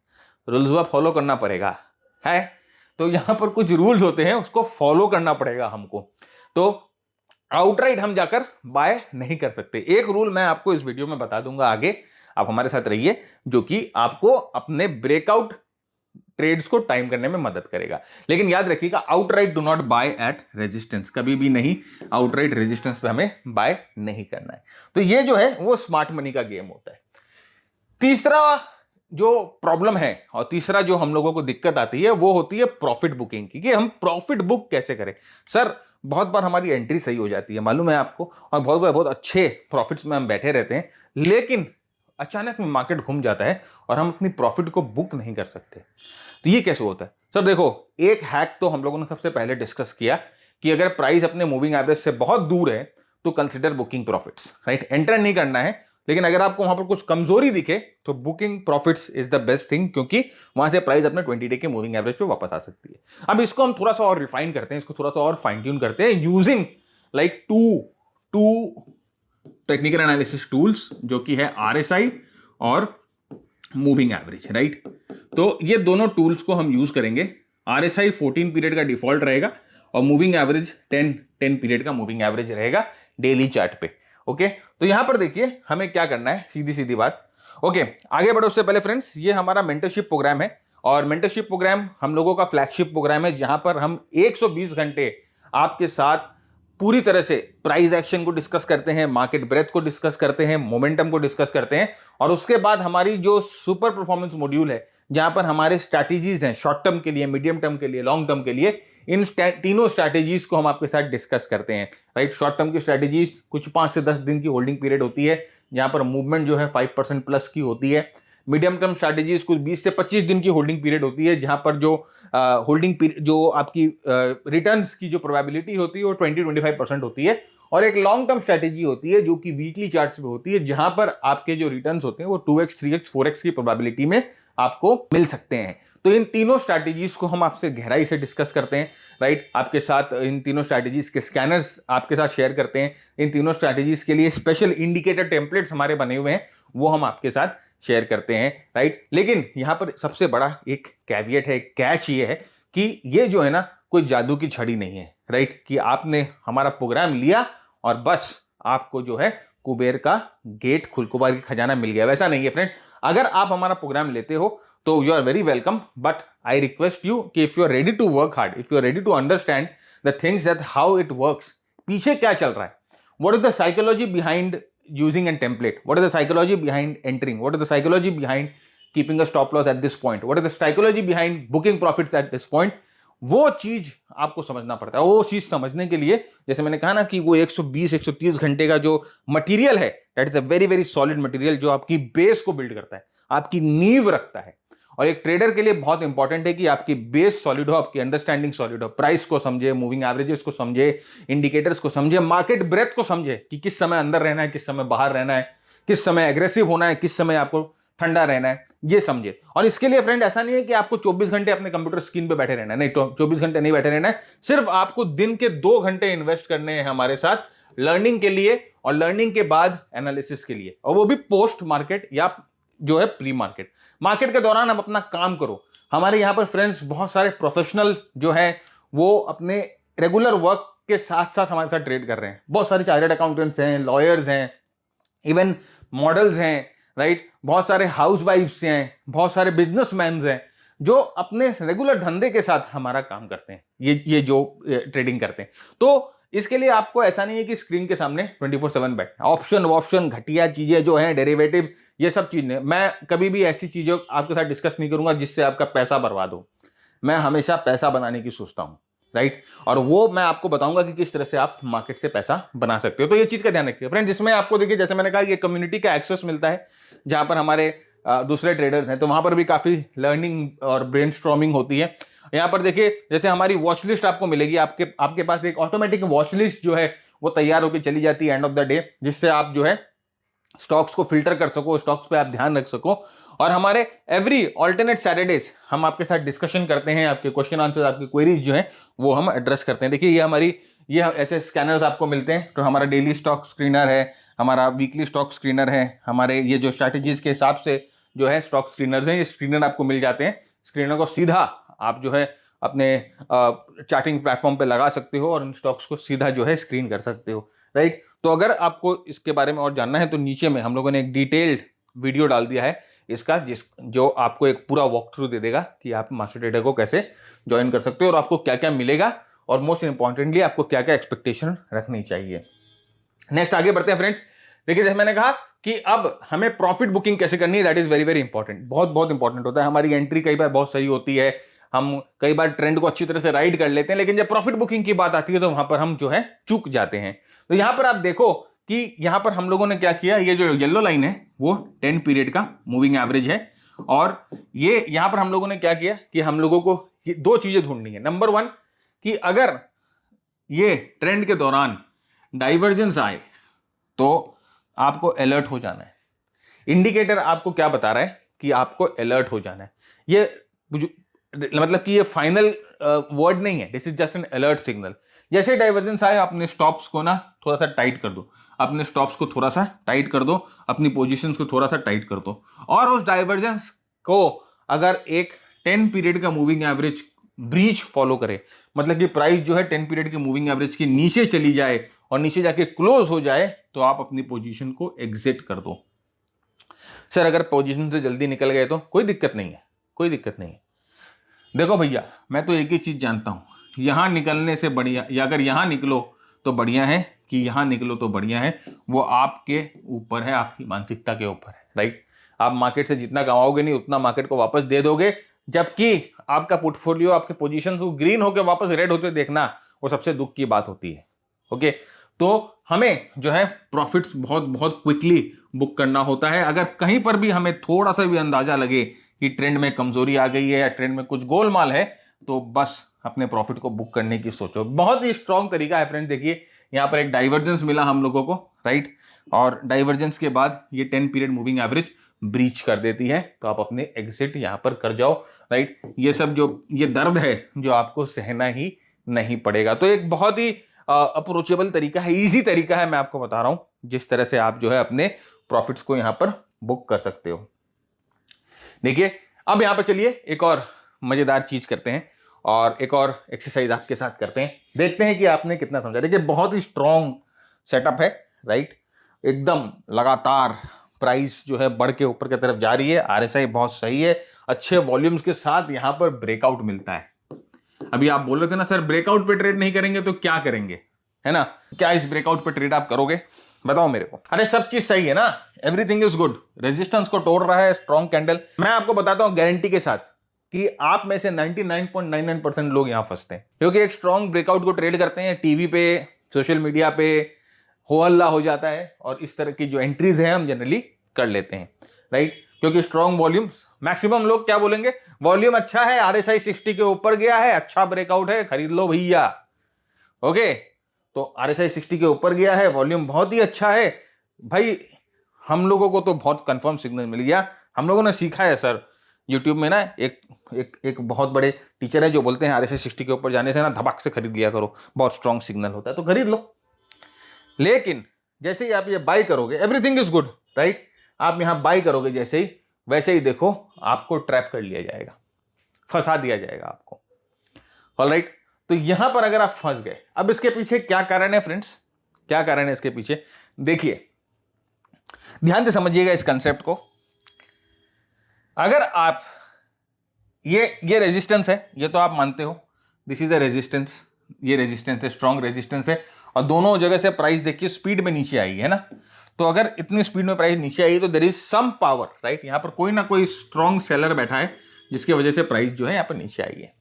रूल्स फॉलो करना पड़ेगा, है। तो यहां पर कुछ रूल्स होते हैं, उसको फॉलो करना पड़ेगा हमको। तो आउटराइट हम जाकर बाय नहीं कर सकते। एक रूल मैं आपको इस वीडियो में बता दूंगा आगे, आप हमारे साथ रहिए, जो कि आपको अपने ब्रेकआउट ट्रेड्स को टाइम करने में मदद करेगा। लेकिन याद रखिएगा outright do not buy at resistance, कभी भी नहीं, आउटराइट रेजिस्टेंस पे हमें बाय नहीं करना है। तो ये जो है वो स्मार्ट मनी का गेम होता है। तीसरा जो प्रॉब्लम है और तीसरा जो हम लोगों को दिक्कत आती है वो होती है प्रॉफिट बुकिंग की, कि हम प्रॉफिट बुक कैसे करें। सर बहुत बार हमारी एंट्री सही हो जाती है, मालूम है आपको, और बहुत बार बहुत अच्छे प्रॉफिट्स में हम बैठे रहते हैं, लेकिन अचानक में मार्केट घूम जाता है और हम अपनी प्रॉफिट को बुक नहीं कर सकते। तो ये कैसे होता है सर, देखो एक हैक तो हम लोगों ने सबसे पहले डिस्कस किया कि अगर प्राइस अपने मूविंग एवरेज से बहुत दूर है तो consider booking profits, right. Enter नहीं करना है, लेकिन अगर आपको वहां पर कुछ कमजोरी दिखे तो booking profits is the best thing, क्योंकि वहां से प्राइस अपने 20 डे के मूविंग एवरेज पे वापस आ सकती है। अब इसको हम थोड़ा सा और रिफाइन करते हैं, इसको थोड़ा सा और फाइन ट्यून करते हैं using like two technical analysis tools, जो कि है RSI और मूविंग एवरेज, राइट। तो ये दोनों टूल्स को हम यूज करेंगे। RSI 14 पीरियड का डिफॉल्ट रहेगा और मूविंग एवरेज 10 पीरियड का मूविंग एवरेज रहेगा डेली चार्ट पे। ओके, तो यहां पर देखिए हमें क्या करना है, सीधी सीधी बात। ओके, आगे बढ़ो उससे पहले फ्रेंड्स, ये हमारा मेंटरशिप प्रोग्राम है, और मेंटरशिप प्रोग्राम हम लोगों का फ्लैगशिप प्रोग्राम है, जहां पर हम 120 घंटे आपके साथ पूरी तरह से प्राइस एक्शन को डिस्कस करते हैं, मार्केट ब्रेथ को डिस्कस करते हैं, मोमेंटम को डिस्कस करते हैं, और उसके बाद हमारी जो सुपर परफॉर्मेंस मॉड्यूल है, जहां पर हमारे स्ट्रैटेजीज हैं शॉर्ट टर्म के लिए, मीडियम टर्म के लिए, लॉन्ग टर्म के लिए, इन तीनों स्ट्रैटेजीज को हम आपके साथ डिस्कस करते हैं, राइट। शॉर्ट टर्म की स्ट्रैटेजीज कुछ 5 से 10 दिन की होल्डिंग पीरियड होती है, जहां पर मूवमेंट जो है 5% प्लस की होती है। मीडियम टर्म स्ट्रैटेजीज कुछ 20 से 25 दिन की होल्डिंग पीरियड होती है, जहां पर जो होल्डिंग पीरियड जो आपकी रिटर्न्स की जो प्रोबेबिलिटी होती है वो 20-25% होती है। और एक लॉन्ग टर्म स्ट्रैटेजी होती है जो कि वीकली चार्ट्स पे होती है, जहां पर आपके जो रिटर्न्स होते हैं वो 2x, 3x, 4x की प्रोबेबिलिटी में आपको मिल सकते हैं। तो इन तीनों स्ट्रैटेजीज को हम आपसे गहराई से डिस्कस करते हैं, राइट। आपके साथ इन तीनों स्ट्रैटेजीज के स्कैनर्स आपके साथ शेयर करते हैं, इन तीनों स्ट्रैटेजीज के लिए स्पेशल इंडिकेटर टेम्पलेट्स हमारे बने हुए हैं, वो हम आपके साथ शेयर करते हैं, राइट। लेकिन यहां पर सबसे बड़ा एक कैविएट है, कैच ये है कि ये जो है ना कोई जादू की छड़ी नहीं है, राइट, कि आपने हमारा प्रोग्राम लिया और बस आपको जो है कुबेर का गेट कुबेर की खजाना मिल गया, वैसा नहीं है फ्रेंड। अगर आप हमारा प्रोग्राम लेते हो तो you are very welcome, but I request you कि if you are ready to work hard, if you are ready to understand the things that how it works, पीछे क्या चल रहा है, what is the psychology behind using a template, what is the psychology behind entering, what is the psychology behind keeping a stop loss at this point, what is the psychology behind booking profits at this point, वो चीज आपको समझना पड़ता है। वो चीज समझने के लिए जैसे मैंने कहा ना कि वो 120-130 घंटे का जो मटेरियल है, that is a very very solid material जो आपकी बेस को बिल्ड करता है, आपकी नींव रखता है। और एक ट्रेडर के लिए बहुत इंपॉर्टेंट है कि आपकी बेस सॉलिड हो, आपकी अंडरस्टैंडिंग सॉलिड हो, प्राइस को समझे, मूविंग एवरेजेस को समझे, इंडिकेटर्स को समझे, मार्केट ब्रेथ को समझे कि किस समय अंदर रहना है, किस समय बाहर रहना है, किस समय एग्रेसिव होना है, किस समय आपको ठंडा रहना है, ये समझे। और इसके लिए फ्रेंड ऐसा नहीं है कि आपको 24 घंटे अपने कंप्यूटर स्क्रीन पे बैठे रहना है, नहीं, तो 24 घंटे नहीं बैठे रहना है, सिर्फ आपको दिन के 2 घंटे इन्वेस्ट करने हैं हमारे साथ लर्निंग के लिए, और लर्निंग के बाद एनालिसिस के लिए, और वो भी पोस्ट मार्केट या जो है प्री मार्केट। मार्केट के दौरान आप अपना काम करो। हमारे यहाँ पर फ्रेंड्स बहुत सारे प्रोफेशनल जो है वो अपने रेगुलर वर्क के साथ साथ हमारे साथ ट्रेड कर रहे हैं। बहुत सारे चार्टर्ड अकाउंटेंट्स हैं, लॉयर्स हैं, इवन मॉडल्स हैं, राइट, बहुत सारे हाउसवाइफ्स हैं, बहुत सारे बिजनेसमैन हैं जो अपने रेगुलर धंधे के साथ हमारा काम करते हैं, ये जो ट्रेडिंग करते हैं। तो इसके लिए आपको ऐसा नहीं है कि स्क्रीन के सामने 24/7 बैठना। ऑप्शन घटिया चीजें जो हैं, डेरिवेटिव, ये सब चीजें मैं कभी भी ऐसी चीजों आपके साथ डिस्कस नहीं करूंगा जिससे आपका पैसा बर्बाद हो। मैं हमेशा पैसा बनाने की सोचता हूं, राइट, और वो मैं आपको बताऊंगा कि किस तरह से आप मार्केट से पैसा बना सकते हो। तो ये चीज का ध्यान रखिए फ्रेंड। जिसमें आपको देखिए, जैसे मैंने कहा, ये कम्युनिटी का एक्सेस मिलता है जहां पर हमारे दूसरे ट्रेडर्स हैं, तो वहां पर भी काफी लर्निंग और ब्रेनस्टॉर्मिंग होती है। यहाँ पर देखिए, जैसे हमारी वॉच लिस्ट आपको मिलेगी, आपके पास एक ऑटोमेटिक वॉच लिस्ट जो है वो तैयार होकर चली जाती है एंड ऑफ द डे, जिससे आप जो है स्टॉक्स को फिल्टर कर सको, स्टॉक्स पे आप ध्यान रख सको। और हमारे एवरी ऑल्टरनेट सैटरडेज हम आपके साथ डिस्कशन करते हैं, आपके क्वेश्चन आंसर, आपकी क्वेरीज जो है वो हम एड्रेस करते हैं। देखिए ये ऐसे स्कैनर्स आपको मिलते हैं। तो हमारा डेली स्टॉक स्क्रीनर है, हमारा वीकली स्टॉक स्क्रीनर है, हमारे ये जो स्ट्रैटेजीज के हिसाब से जो है स्टॉक स्क्रीनर्स हैं, ये स्क्रीनर आपको मिल जाते हैं। स्क्रीनर को सीधा आप जो है अपने चार्टिंग प्लेटफॉर्म पे लगा सकते हो और उन स्टॉक्स को सीधा जो है स्क्रीन कर सकते हो, राइट। तो अगर आपको इसके बारे में और जानना है तो नीचे में हम लोगों ने एक डिटेल्ड वीडियो डाल दिया है इसका, जो आपको एक पूरा वॉक थ्रू दे देगा कि आप मास्टर ट्रेडर को कैसे ज्वाइन कर सकते हो और आपको क्या क्या मिलेगा, और मोस्ट इंपॉर्टेंटली आपको क्या क्या एक्सपेक्टेशन रखनी चाहिए। नेक्स्ट आगे बढ़ते हैं फ्रेंड्स। देखिए, जैसे मैंने कहा कि अब हमें प्रॉफिट बुकिंग कैसे करनी है, that is very very important, बहुत बहुत इंपॉर्टेंट होता है। हमारी एंट्री कई बार बहुत सही होती है, हम कई बार ट्रेंड को अच्छी तरह से राइड कर लेते हैं, लेकिन जब प्रॉफिट बुकिंग की बात आती है तो वहां पर हम जो है चूक जाते हैं। तो यहां पर आप देखो कि यहां पर हम लोगों ने क्या किया, ये जो येलो लाइन है वो 10 पीरियड का मूविंग एवरेज है, और ये यहां पर हम लोगों ने क्या किया कि हम लोगों को ये 2 चीजें ढूंढनी है। नंबर 1 कि अगर ये ट्रेंड के दौरान डाइवर्जेंस आए तो आपको अलर्ट हो जाना है। इंडिकेटर आपको क्या बता रहा है कि आपको अलर्ट हो जाना है। ये मतलब कि ये फाइनल वर्ड नहीं है, this is just an alert signal. जैसे डाइवर्जेंस आए, अपने स्टॉप्स को ना थोड़ा सा टाइट कर दो, अपने स्टॉप्स को थोड़ा सा टाइट कर दो, अपनी पोजीशंस को थोड़ा सा टाइट कर दो, और उस डाइवर्जेंस को अगर एक 10 पीरियड का मूविंग एवरेज ब्रीच फॉलो करे, मतलब कि प्राइस जो है 10 पीरियड के मूविंग एवरेज के नीचे चली जाए और नीचे जाके क्लोज हो जाए, तो आप अपनी पोजीशन को एग्जिट कर दो। सर अगर पोजीशन से जल्दी निकल गए तो कोई दिक्कत नहीं है, कोई दिक्कत नहीं है। देखो भैया, मैं तो एक ही चीज जानता हूं, यहां निकलने से बढ़िया, या अगर यहां निकलो तो बढ़िया है कि यहां निकलो तो बढ़िया है, वो आपके ऊपर है, आपकी मानसिकता के ऊपर है, राइट। आप मार्केट से जितना कमाओगे नहीं उतना मार्केट को वापस दे दोगे, जबकि आपका पोर्टफोलियो, आपके पोजीशंस को ग्रीन होकर वापस रेड होते देखना वो सबसे दुख की बात होती है। ओके, तो हमें जो है प्रॉफिट्स बहुत बहुत क्विकली बुक करना होता है। अगर कहीं पर भी हमें थोड़ा सा भी अंदाजा लगे कि ट्रेंड में कमजोरी आ गई है या ट्रेंड में कुछ गोलमाल है, तो बस अपने प्रॉफिट को बुक करने की सोचो। बहुत ही स्ट्रॉन्ग तरीका है फ्रेंड। देखिए यहां पर एक डाइवर्जेंस मिला हम लोगों को, राइट, और डाइवर्जेंस के बाद ये 10 पीरियड मूविंग एवरेज ब्रीच कर देती है, तो आप अपने एग्जिट यहां पर कर जाओ, राइट। ये सब जो ये दर्द है जो आपको सहना ही नहीं पड़ेगा। तो एक बहुत ही अप्रोचेबल तरीका है, इजी तरीका है, मैं आपको बता रहा हूं जिस तरह से आप जो है अपने प्रॉफिट्स को यहां पर बुक कर सकते हो। देखिए अब यहां पर चलिए एक और मजेदार चीज करते हैं और एक और एक्सरसाइज आपके साथ करते हैं, देखते हैं कि आपने कितना समझा। देखिए बहुत ही स्ट्रॉन्ग सेटअप है, राइट। एकदम लगातार प्राइस जो है बढ़ के ऊपर की तरफ जा रही है। आरएसआई बहुत सही है, अच्छे वॉल्यूम्स के साथ यहां पर ब्रेकआउट मिलता है। अभी आप बोल रहे थे ना सर ब्रेकआउट पे ट्रेड नहीं करेंगे तो क्या करेंगे, है ना? क्या इस ब्रेकआउट पे ट्रेड आप करोगे? बताओ मेरे को। अरे सब चीज सही है ना, एवरीथिंग इज गुड, रेजिस्टेंस को तोड़ रहा है स्ट्रॉन्ग कैंडल। मैं आपको बताता हूं गारंटी के साथ कि आप में से 99.99% लोग यहां फंसते हैं, क्योंकि एक स्ट्रॉन्ग ब्रेकआउट को ट्रेड करते हैं, टीवी पे सोशल मीडिया पे हो हल्ला हो जाता है और इस तरह की जो एंट्रीज है हम जनरली कर लेते हैं, राइट? क्योंकि स्ट्रॉन्ग वॉल्यूम, मैक्सिमम लोग क्या बोलेंगे, वॉल्यूम अच्छा है, आरएसआई 60 के ऊपर गया है, अच्छा ब्रेकआउट है, खरीद लो भैया। ओके, तो आरएसआई 60 के ऊपर गया है, वॉल्यूम बहुत ही अच्छा है भाई। हम लोगों को तो बहुत कंफर्म सिग्नल मिल गया, हम लोगों ने सीखा है सर यूट्यूब में ना, एक बहुत बड़े टीचर है जो बोलते हैं आरएसआई 60 के ऊपर जाने से ना धमाक से खरीद लिया करो, बहुत स्ट्रॉन्ग सिग्नल होता है, तो खरीद लो। लेकिन जैसे ही आप ये बाई करोगे, एवरीथिंग इज गुड, राइट? आप यहां बाई करोगे जैसे ही, वैसे ही देखो आपको ट्रैप कर लिया जाएगा, फंसा दिया जाएगा आपको। ऑलराइट, तो यहां पर अगर आप फंस गए, अब इसके पीछे क्या कारण है फ्रेंड्स, क्या कारण है इसके पीछे? देखिए, ध्यान से समझिएगा इस कंसेप्ट को। अगर आप ये रेजिस्टेंस है, ये तो आप मानते हो, दिस इज अ रेजिस्टेंस, ये रेजिस्टेंस है, स्ट्रॉन्ग रेजिस्टेंस है, और दोनों जगह से प्राइस देखिए स्पीड में नीचे आई है ना। तो अगर इतनी स्पीड में प्राइस नीचे आई तो there is some power, right? यहां पर कोई ना कोई स्ट्रॉन्ग सेलर बैठा है जिसकी वजह से प्राइस जो है यहां पर नीचे आई है।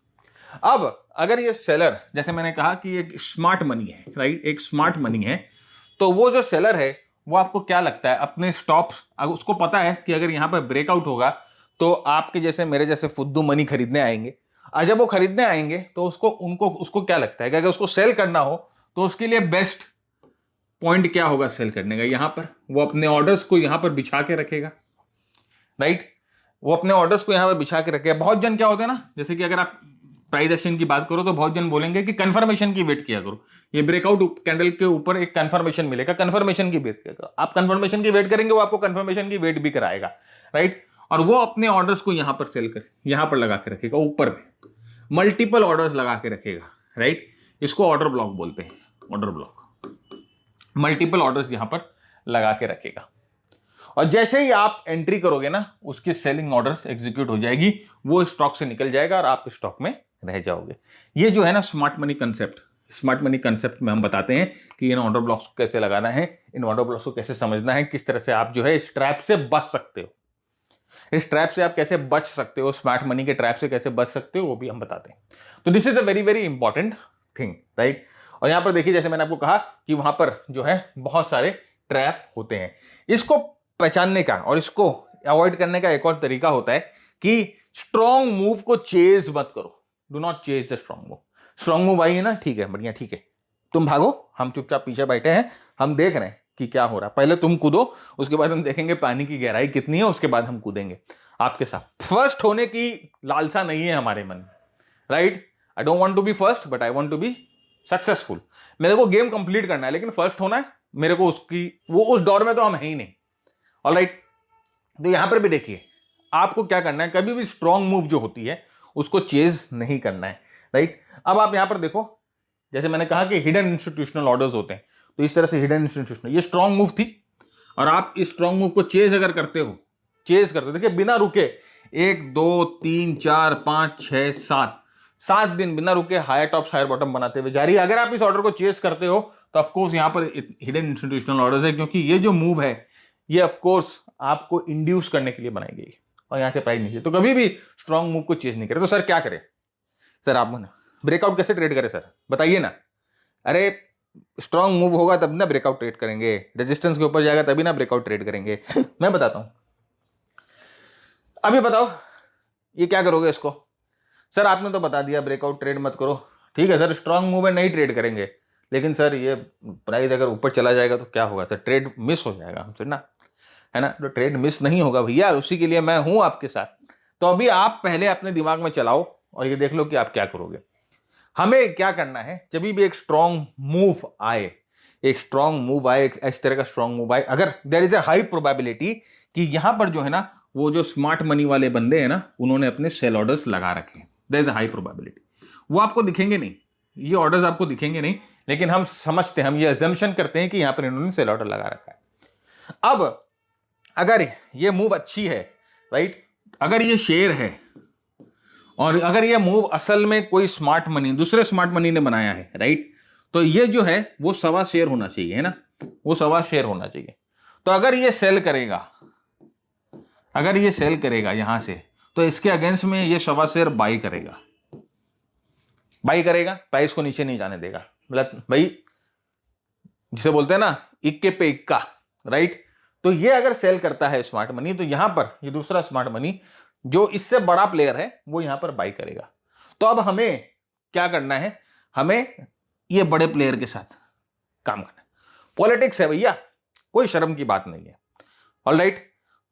अब अगर ये सेलर, जैसे मैंने कहा कि एक स्मार्ट मनी है, राइट? एक स्मार्ट मनी है, तो वो जो सेलर है वो आपको क्या लगता है, अपने स्टॉप, उसको पता है कि अगर यहां पर ब्रेकआउट होगा तो आपके जैसे मेरे जैसे फुद्दू मनी खरीदने आएंगे, और जब वो खरीदने आएंगे तो उसको क्या लगता है कि अगर उसको सेल करना हो तो उसके लिए बेस्ट पॉइंट क्या होगा सेल करने का? यहां पर वो अपने ऑर्डर्स को यहां पर बिछा के रखेगा, राइट? वो अपने ऑर्डर्स को यहां पर बिछा के रखेगा। बहुत जन क्या होते हैं ना, जैसे कि अगर आप प्राइस एक्शन की बात करो तो बहुत जन बोलेंगे कि कंफर्मेशन की वेट किया करो, ये ब्रेकआउट कैंडल के ऊपर एक कंफर्मेशन मिलेगा, कंफर्मेशन की वेट किया करो। आप कंफर्मेशन की वेट करेंगे, वो आपको कंफर्मेशन की वेट भी कराएगा, राइट? और वो अपने ऑर्डर्स को यहां पर सेल कर, यहां पर लगा के रखेगा, ऊपर में मल्टीपल ऑर्डर्स लगा के रखेगा, राइट? इसको ऑर्डर ब्लॉक बोलते हैं, ऑर्डर ब्लॉक, मल्टीपल ऑर्डर्स यहां पर लगा के रखेगा। और जैसे ही आप एंट्री करोगे ना, उसकी सेलिंग ऑर्डर्स एग्जीक्यूट हो जाएगी, वो स्टॉक से निकल जाएगा और आप स्टॉक में रह जाओगे। ये जो है ना smart money concept, smart money concept में हम बताते हैं कि इन ऑर्डर ब्लॉक्स को कैसे लगाना है, इन ऑर्डर ब्लॉक्स को कैसे समझना है, किस तरह से आप जो है इस ट्रैप से बच सकते हो, इस ट्रैप से आप कैसे बच सकते हो, स्मार्ट मनी के ट्रैप से कैसे बच सकते हो, वो भी हम बताते हैं। तो this is a very very important thing, right? और यहां पर देखिए, जैसे मैंने आपको कहा कि वहां पर जो है बहुत सारे ट्रैप होते हैं। इसको पहचानने का और इसको अवॉइड करने का एक और तरीका होता है कि स्ट्रॉन्ग मूव को चेज मत करो, do not chase the strong move. Strong move I है ना, ठीक है, बढ़िया, ठीक है, तुम भागो, हम चुपचाप पीछे बैठे हैं, हम देख रहे हैं कि क्या हो रहा है, पहले तुम कूदो, उसके बाद हम देखेंगे पानी की गहराई कितनी है, उसके बाद हम कूदेंगे आपके साथ। फर्स्ट होने की लालसा नहीं है हमारे मन में, right? I don't want to be first but I want to be successful. मेरे को गेम कंप्लीट करना है, लेकिन फर्स्ट होना है मेरे को, उस दौर में तो हम है ही नहीं। ऑलराइट, तो यहां पर भी देखिए, आपको क्या करना है, कभी भी स्ट्रॉन्ग मूव जो होती है उसको चेज नहीं करना है, राइट? अब आप यहां पर देखो, जैसे मैंने कहा कि हिडन इंस्टीट्यूशनल ऑर्डर्स होते हैं, तो इस तरह से हिडन इंस्टीट्यूशनल, ये स्ट्रॉन्ग मूव थी, और आप इस स्ट्रॉन्ग मूव को चेज अगर करते हो, चेज करते हो, देखिए बिना रुके 1 2 3 4 5 6 7 दिन बिना रुके हायर टॉप्स हायर बॉटम बनाते हुए जारी। अगर आप इस ऑर्डर को चेज करते हो तो ऑफकोर्स यहां पर हिडन इंस्टीट्यूशनल ऑर्डर्स है, क्योंकि ये जो मूव है ये ऑफकोर्स आपको इंड्यूस करने के लिए बनाई गई, और यहां से प्राइस नीचे। तो कभी भी स्ट्रॉन्ग मूव को चेज नहीं करे। तो सर क्या करें? सर आप ब्रेकआउट कैसे ट्रेड करें सर, बताइए ना। अरे स्ट्रॉन्ग मूव होगा तब ना ब्रेकआउट ट्रेड करेंगे, रेजिस्टेंस के ऊपर जाएगा तभी ना ब्रेकआउट ट्रेड करेंगे। मैं बताता हूं, अभी बताओ ये क्या करोगे इसको? सर आपने तो बता दिया ब्रेकआउट ट्रेड मत करो, ठीक है सर, स्ट्रॉन्ग मूव में नहीं ट्रेड करेंगे, लेकिन सर ये प्राइस अगर ऊपर चला जाएगा तो क्या होगा? सर ट्रेड मिस हो जाएगा हमसे ना, है ना? तो ट्रेड मिस नहीं होगा भैया, उसी के लिए मैं हूं आपके साथ। तो अभी आप पहले अपने दिमाग में चलाओ और ये देख लो कि आप क्या करोगे। हमें क्या करना है, जब भी एक स्ट्रॉन्ग मूव आए, एक स्ट्रॉन्ग मूव आए, इस तरह का स्ट्रॉन्ग मूव आए, अगर there is a high probability कि यहां पर जो है ना, वो जो स्मार्ट मनी वाले बंदे हैं ना, उन्होंने अपने सेल ऑर्डर्स लगा रखे हैं, there is a high probability. वो आपको दिखेंगे नहीं, ये ऑर्डर्स आपको दिखेंगे नहीं, लेकिन हम समझते हैं, हम ये अजम्पशन करते हैं कि यहां पर इन्होंने सेल ऑर्डर लगा रखा है। अब अगर ये मूव अच्छी है, राइट, अगर ये शेयर है और अगर ये मूव असल में कोई स्मार्ट मनी, दूसरे स्मार्ट मनी ने बनाया है, राइट, तो ये जो है वो 1.25 शेयर होना चाहिए, है ना, वो 1.25 शेयर होना चाहिए। तो अगर ये सेल करेगा, अगर ये सेल करेगा यहां से, तो इसके अगेंस्ट में ये 1.25 शेयर बाई करेगा, बाई करेगा, प्राइस को नीचे नहीं जाने देगा। मतलब भाई जिसे बोलते हैं ना इक्के पे इक्का, राइट। तो ये अगर सेल करता है स्मार्ट मनी, तो यहां पर ये दूसरा स्मार्ट मनी जो इससे बड़ा प्लेयर है वो यहां पर बाई करेगा। तो अब हमें क्या करना है, हमें ये बड़े प्लेयर के साथ काम करना है। पॉलिटिक्स है भैया, कोई शर्म की बात नहीं है। ऑलराइट,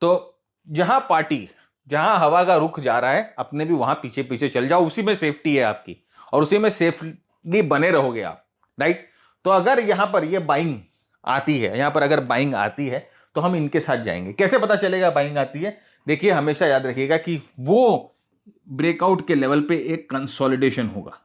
तो जहां पार्टी, जहां हवा का रुख जा रहा है, अपने भी वहां पीछे पीछे चल जाओ, उसी में सेफ्टी है आपकी और उसी में सेफली बने रहोगे आप, राइट। तो अगर यहां पर ये बाइंग आती है, यहां पर अगर बाइंग आती है तो हम इनके साथ जाएंगे। कैसे पता चलेगा बाइंग आती है? देखिए, हमेशा याद रखिएगा कि वो ब्रेकआउट के लेवल पे एक कंसोलिडेशन होगा।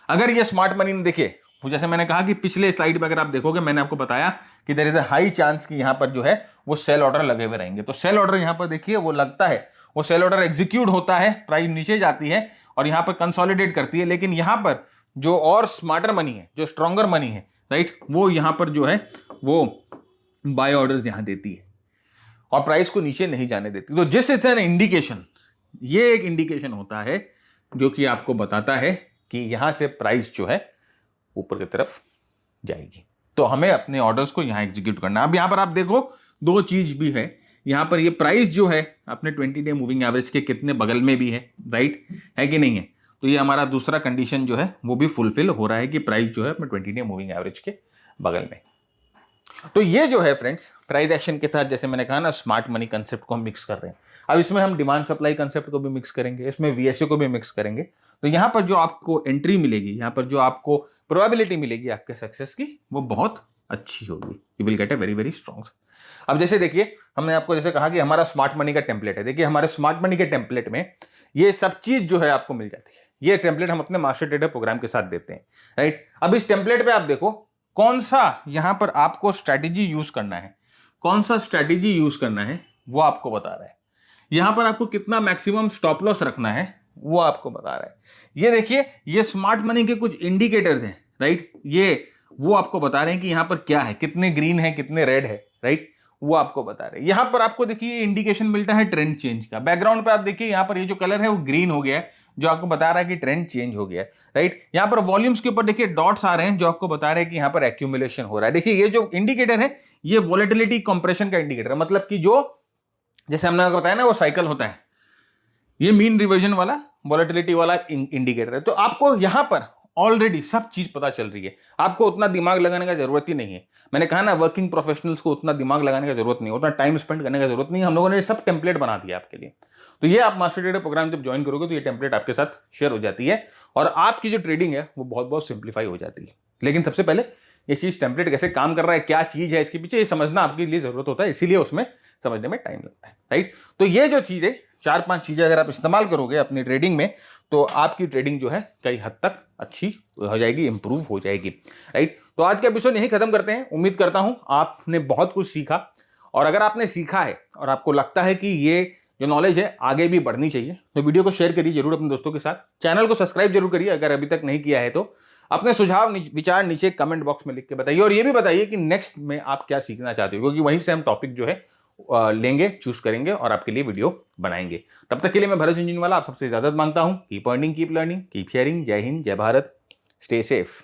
अगर ये स्मार्ट मनी ने, देखिए जैसे मैंने कहा कि पिछले स्लाइड में अगर आप देखोगे, मैंने आपको बताया कि there is a high chance कि यहां पर जो है वो सेल ऑर्डर लगे हुए रहेंगे। तो सेल ऑर्डर यहां पर देखिए वो लगता है, वो सेल ऑर्डर एग्जीक्यूट होता है, प्राइस नीचे जाती है और यहां पर कंसोलिडेट करती है। लेकिन यहां पर जो और स्मार्टर मनी है, जो स्ट्रॉन्गर मनी है, राइट, वो यहां पर जो है वो बाय ऑर्डर्स यहां देती है और प्राइस को नीचे नहीं जाने देती। तो जिस इज एन इंडिकेशन, ये एक इंडिकेशन होता है जो कि आपको बताता है कि यहां से प्राइस जो है ऊपर की तरफ जाएगी। तो हमें अपने ऑर्डर्स को यहां एग्जीक्यूट करना है। अब यहां पर आप देखो दो चीज भी है, यहां पर ये प्राइस जो है अपने 20 डे मूविंग एवरेज के कितने बगल में भी है, राइट है कि नहीं है। तो ये हमारा दूसरा कंडीशन जो है वो भी फुलफिल हो रहा है कि प्राइस जो है अपने 20 डे मूविंग एवरेज के बगल में। तो ये जो है फ्रेंड्स, प्राइस एक्शन के साथ जैसे मैंने कहा ना, स्मार्ट मनी कंसेप्ट को हम मिक्स कर रहे हैं। अब इसमें हम डिमांड सप्लाई कंसेप्ट को भी मिक्स करेंगे, इसमें वीएसए को भी मिक्स करेंगे। तो यहां पर जो आपको एंट्री मिलेगी, यहां पर जो आपको प्रोबेबिलिटी मिलेगी आपके सक्सेस की, वो बहुत अच्छी होगी। You will get a very very strong. अब जैसे देखिए, हमने आपको जैसे कहा कि हमारा स्मार्ट मनी का टेम्पलेट है। देखिए, हमारे स्मार्ट मनी के टेम्पलेट में ये सब चीज जो है आपको मिल जाती है। ये टेम्पलेट हम अपने मास्टर ट्रेडर प्रोग्राम के साथ देते हैं, राइट। अब इस टेम्पलेट पे आप देखो कौन सा यहां पर आपको स्ट्रैटेजी यूज करना है, कौन सा स्ट्रैटेजी यूज करना है वो आपको बता रहा है। यहां पर आपको कितना मैक्सिमम स्टॉप लॉस रखना है वो आपको बता रहा है। ये देखिए, ये स्मार्ट मनी के कुछ इंडिकेटर्स हैं, राइट, ये वो आपको बता रहे हैं कि यहां पर क्या है, कितने ग्रीन है कितने रेड है, राइट, वो आपको बता रहे हैं। यहां पर आपको देखिए इंडिकेशन मिलता है ट्रेंड चेंज का। बैकग्राउंड पे आप देखिए यहां पर ये जो कलर है वो ग्रीन हो गया है, जो आपको बता रहा है कि ट्रेंड चेंज हो गया है, राइट। यहां पर वॉल्यूम्स के ऊपर देखिए डॉट्स आ रहे हैं जो आपको बता रहे हैं कि यहां पर एक्यूमुलेशन हो रहा है। देखिए, ये जो इंडिकेटर है ये वॉलेटिलिटी कंप्रेशन का इंडिकेटर है। मतलब कि जो जैसे हमने आपको बताया ना वो साइकिल होता है, ये मीन रिवर्जन वाला वॉलेटिलिटी वाला इंडिकेटर है। तो आपको यहां पर ऑलरेडी सब चीज पता चल रही है, आपको उतना दिमाग लगाने का जरूरत ही नहीं है। मैंने कहा ना, वर्किंग प्रोफेशनल्स को उतना दिमाग लगाने का जरूरत नहीं, उतना टाइम स्पेंड करने का जरूरत नहीं। हम लोगों ने सब टेम्पलेट बना दिया आपके लिए। तो ये आप मास्टर ट्रेडर प्रोग्राम जब ज्वाइन करोगे तो ये टेम्पलेट आपके साथ शेयर हो जाती है और आपकी जो ट्रेडिंग है वो बहुत बहुत सिंप्लीफाई हो जाती है। लेकिन सबसे पहले ये चीज टेम्पलेट कैसे काम कर रहा है, क्या चीज है इसके पीछे, ये समझना आपके लिए जरूरत होता है, इसीलिए उसमें समझने में टाइम लगता है, राइट। तो ये जो चीज है, 4-5 चीजें अगर आप इस्तेमाल करोगे अपनी ट्रेडिंग में, तो आपकी ट्रेडिंग जो है कई हद तक अच्छी हो जाएगी, इंप्रूव हो जाएगी, राइट। तो आज का एपिसोड यहीं खत्म करते हैं। उम्मीद करता हूं आपने बहुत कुछ सीखा, और अगर आपने सीखा है और आपको लगता है कि ये जो नॉलेज है आगे भी बढ़नी चाहिए, तो वीडियो को शेयर करिए जरूर अपने दोस्तों के साथ। चैनल को सब्सक्राइब जरूर करिए अगर अभी तक नहीं किया है तो। अपने सुझाव विचार नीचे कमेंट बॉक्स में लिख के बताइए, और ये भी बताइए कि नेक्स्ट में आप क्या सीखना चाहते हो, क्योंकि वहीं से हम टॉपिक जो है लेंगे, चूज करेंगे और आपके लिए वीडियो बनाएंगे। तब तक के लिए मैं भरत झुंझुनवाला आप सबसे इजाजत मांगता हूं। Keep earning, keep learning, keep sharing. जय हिंद, जय भारत, स्टे सेफ।